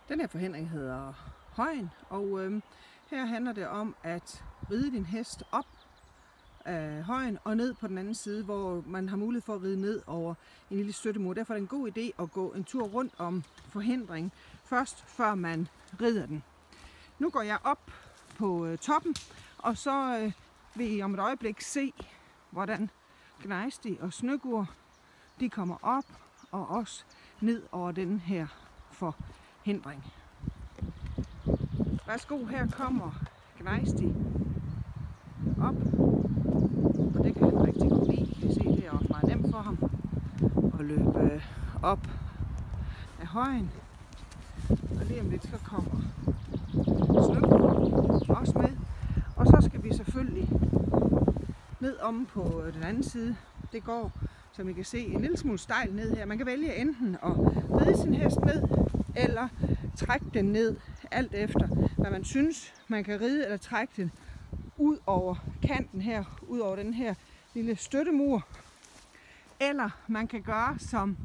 Den her forhindring hedder højen, og her handler det om at ride din hest op af højen og ned på den anden side, hvor man har mulighed for at ride ned over en lille støttemur. Derfor er det en god idé at gå en tur rundt om forhindringen først, før man rider den. Nu går jeg op på toppen, og så vil I om et øjeblik se, hvordan Gnejstig og Snøgur de kommer op og også ned over den her forhindring. Værsgo, her kommer Gnejstig op, og det kan han rigtig godt lide. I kan se, det er også meget nemt for ham at løbe op af højen. Og lige om lidt så kommer Snøgur også med, og så skal vi selvfølgelig ned om på den anden side. Det går, som I kan se, en lille smule stejl ned her. Man kan vælge enten at ride sin hest ned, eller trække den ned, alt efter hvad man synes. Man kan ride eller trække den ud over kanten her, ud over den her lille støttemur. Eller man kan gøre, som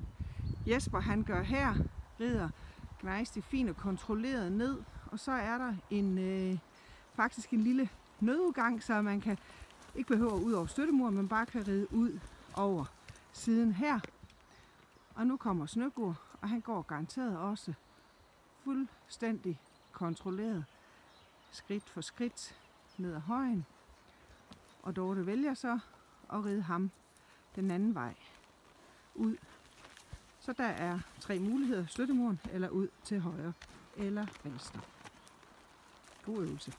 Jesper han gør her, rider Gnejstig fint og kontrolleret ned. Og så er der faktisk en lille nødudgang, så man kan ikke behøver ud over støttemuren, men bare kan ride ud over siden her. Og nu kommer Snøgur, og han går garanteret også fuldstændig kontrolleret, skridt for skridt ned ad højen. Og Dorte vælger så at ride ham den anden vej ud. Så der er 3 muligheder: støttemuren, eller ud til højre eller venstre. God øvelse.